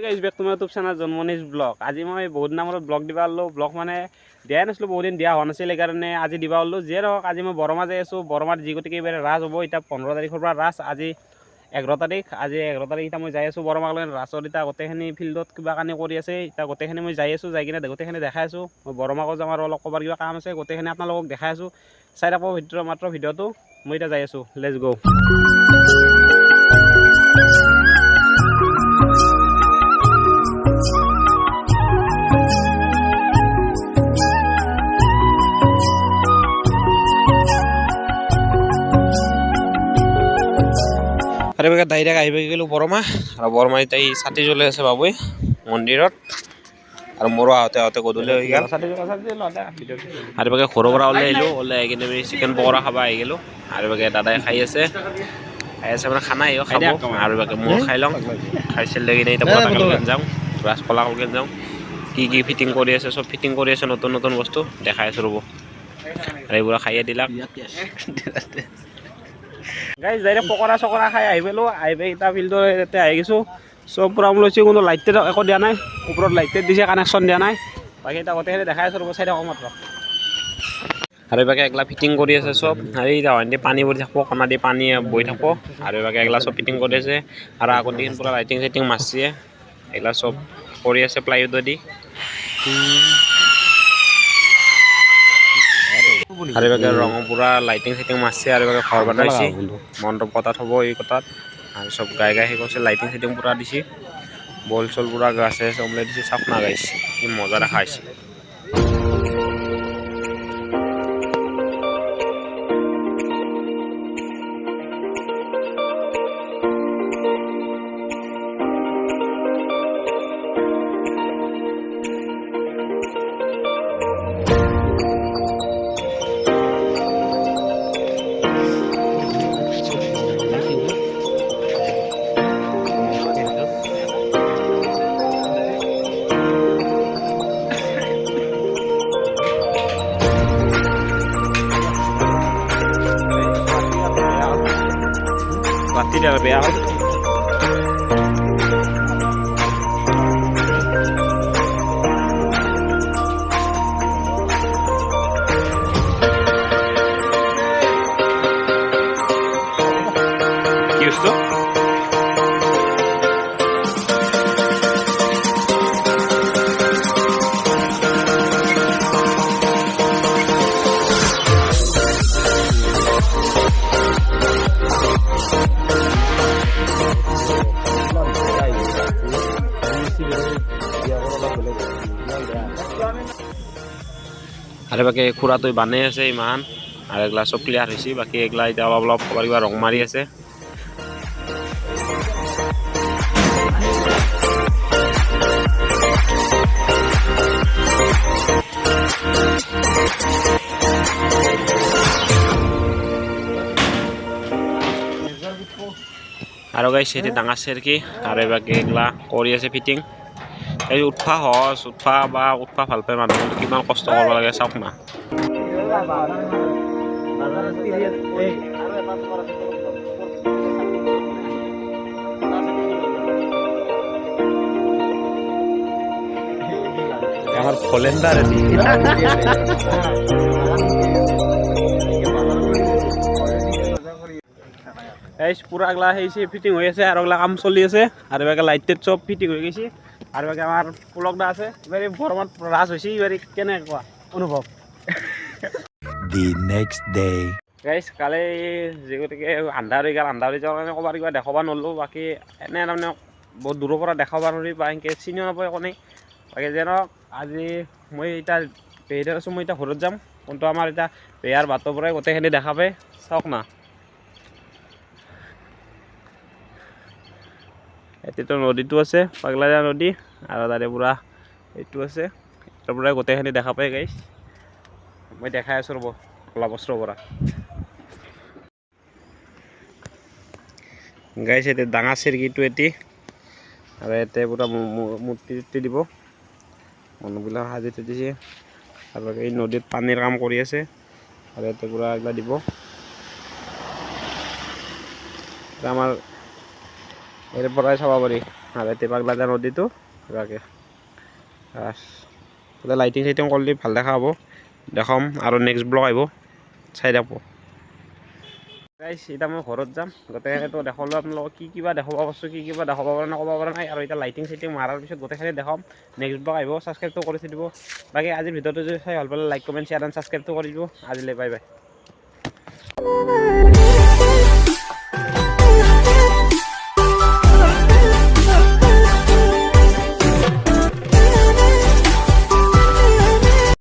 Guys back তোমাৰ YouTube channel জন্মনিজ blog. আজি মই বহুত দিনৰ মূৰত ব্লগ দিবা ওলালোঁ। ব্লগ মানে দিয়াই নাছিলোঁ, বহুত দিন দিয়া হোৱা নাছিল, সেইকাৰণে আজি দিবা ওলালোঁ। যিয়ে নহওক আজি মই বৰমা যাই আছোঁ। বৰমাত যি গতিকে এইবাৰ ৰাস হ'ব। এতিয়া 15 তাৰিখৰ পৰা ৰাস, আজি 11 তাৰিখ। আজি 11 তাৰিখ এতিয়া মই যাই আছোঁ বৰমাক লৈ ৰাসত। এতিয়া গোটেইখিনি ফিল্ডত কিবা কানি কৰি আছে। এতিয়া গোটেইখিনি মই যাই আছোঁ, যাই কিনে গোটেইখিনি দেখাই আছোঁ। মই বৰমাকো যাম আৰু অলপ ক'বাৰ কিবা কাম আছে, গোটেইখিনি আপোনালোকক দেখাই আছোঁ। চাই থাকোঁ মাত্ৰ ভিডিঅ'টো। মই এতিয়া যাই আছোঁ, লেটছ গো। আৰু এবাৰ ডাইৰেক্ট আহিব গ'লোঁ বৰমা, আৰু বৰমা এতিয়া ছাতি জ্বলাই আছে বাবুই মন্দিৰত, আৰু মোৰো আহোঁতে গধূলি হৈ গ'ল। আৰু এবাৰ ঘৰৰ পৰা ওলাই আহিলোঁ, ওলাই আহি কিনে আমি চিকেন পকৰা খাব আহি গ'লোঁ। আৰু এবাৰ দাদাই খাই আছে মানে খানা খাব, আৰু এবাৰ মই খাই লওঁ। খাই চেলি কিনে এতিয়া পতাকালগেন যাওঁ, ৰাজকলাকালগেন যাওঁ। কি ফিটিং কৰি আছে, চব ফিটিং কৰি আছে, নতুন বস্তু দেখাই আছোঁ ৰ'ব। আৰু এইবোৰ খাইয়ে দিলাক গাইজ। ডাইৰেক্ট পকৰা চকৰা খাই আহি পেলোঁ, আহি পাই এতিয়া ফিল্ডৰ ইয়াতে আহি গৈছোঁ। চব প্ৰগ্ৰাম লৈছোঁ, কোনো লাইট একো দিয়া নাই। ওপৰত লাইট দিছে, কানেকশ্যন দিয়া নাই। বাকী এতিয়া গোটেইখিনি দেখাই আছোঁ ৰ'ব, চাই থাকক মাত্ৰ। আৰু এইভাগে এগলা ফিটিং কৰি আছে চব। এই পানী পৰি থাকিব, কণা দি পানী বৈ থাকিব। আৰু এইভাগে এগলা চব ফিটিং কৰি আছে। আৰু আগত দিন পূৰা লাইটিং চাইটিং মাৰছে, এইগিলা চব কৰি আছে প্লাইউড দি। আৰু এইভাগে ৰং পূৰা লাইটিং চাইটিং মাৰছে। আৰু এইভাগে ঘৰ বনাইছে, মণ্ডপ কটাত হ'ব এই কটাত। আৰু চব গাই সেই কৰিছে, লাইটিং চাইটিং পূৰা দিছে। বল চল পূৰা গাছে ওলাই দিছে, চাফ নাগাইছে, কি মজা দেখা হৈছে। Pasti dia lebih awal. Kius tuh? আৰু বাকী খুৰাটো বানে আছে ইমান, আৰু এগলা চব ক্লিয়াৰ হৈছে। বাকী এগলা এতিয়া অলপ কিবা ৰং মাৰি আছে। আৰু গাইছে এতিয়া ডাঙৰ চেৰকি, আৰু বাকী এগলা কৰি আছে ফিটিং। এই উঠা সহজ, উঠা ভাল পায় মানুহ, কিমান কষ্ট কৰিব লাগে চাওক না। আমার ফলেন্দার পুরা গলা সেই ফিটিং হয়ে আছে, আর ওগুলা কাম চলি আছে। আর এবার লাইট টাইট সব ফিটিং হয়ে গেছে। আর এবার আমার পুলকটা আছে। এবার বর্মাত রাস হয়েছে, এবার কেনেকুৱা অনুভৱ। The next day. গাইজ কালি যি গতিকে আন্ধাৰ হৈ গ'ল, আন্ধাৰ হৈ যোৱাৰ কাৰণে ক'ৰবাত কিবা দেখাব নোৱাৰিলোঁ। বাকী এনে তাৰমানে বহুত দূৰৰ পৰা দেখাব নোৱাৰি বা এনেকৈ চিনিও নাপায় একো নাই। বাকী যেন আজি মই এতিয়া পেহীহঁত আছোঁ, মই এতিয়া ঘৰত যাম। কিন্তু আমাৰ এতিয়া পেহাৰ বাটৰ পৰাই গোটেইখিনি দেখা পায়, চাওক না। এতিয়াতো নদীটো আছে, পাগলাদিয়া নদী, আৰু তাৰে পূৰা এইটো আছে, তাৰ পৰাই গোটেইখিনি দেখা পায় গাইজ। মই দেখাই আছোঁ ৰ'ব অলপ বছৰৰ পৰা। গাইছে এতিয়া ডাঙৰ চিৰকিটো এটি, আৰু ইয়াতে পূৰা মূৰ্তি দিব, মানুহবিলাক সাজি থৈ দিছে। আৰু এই নদীত পানীৰ কাম কৰি আছে, আৰু ইয়াতে পূৰা এইবিলাক দিব। আমাৰ ইয়াৰ পৰাই চাব পাৰি। আৰু এতিয়া পাগলাদিয়া নদীটো কিবাকৈ তাতে লাইটিং চাইটিং কৰিলে ভাল দেখা হ'ব দেখাম আৰু নেক্সট ব্লগ আহিব চাই থাকব গাইছ এতিয়া মই ঘৰত যাম গোটেইখিনিতো দেখালোঁ আপোনালোকক কি কিবা দেখাব পাৰিছোঁ কি কিবা দেখাব পৰা নাই ক'ব পৰা নাই আৰু এতিয়া লাইটিং চাইটিং মাৰাৰ পিছত গোটেইখিনি দেখাম নেক্সট ব্লগ আহিব ছাবস্ক্ৰাইবটো কৰি থৈ দিব বাকী আজিৰ ভিডিঅ'টো যদি চাই ভাল পালে লাইক কমেণ্ট শ্বেয়াৰ এণ্ড ছাবস্ক্ৰাইবটো কৰি দিব আজিলৈ বাই বাই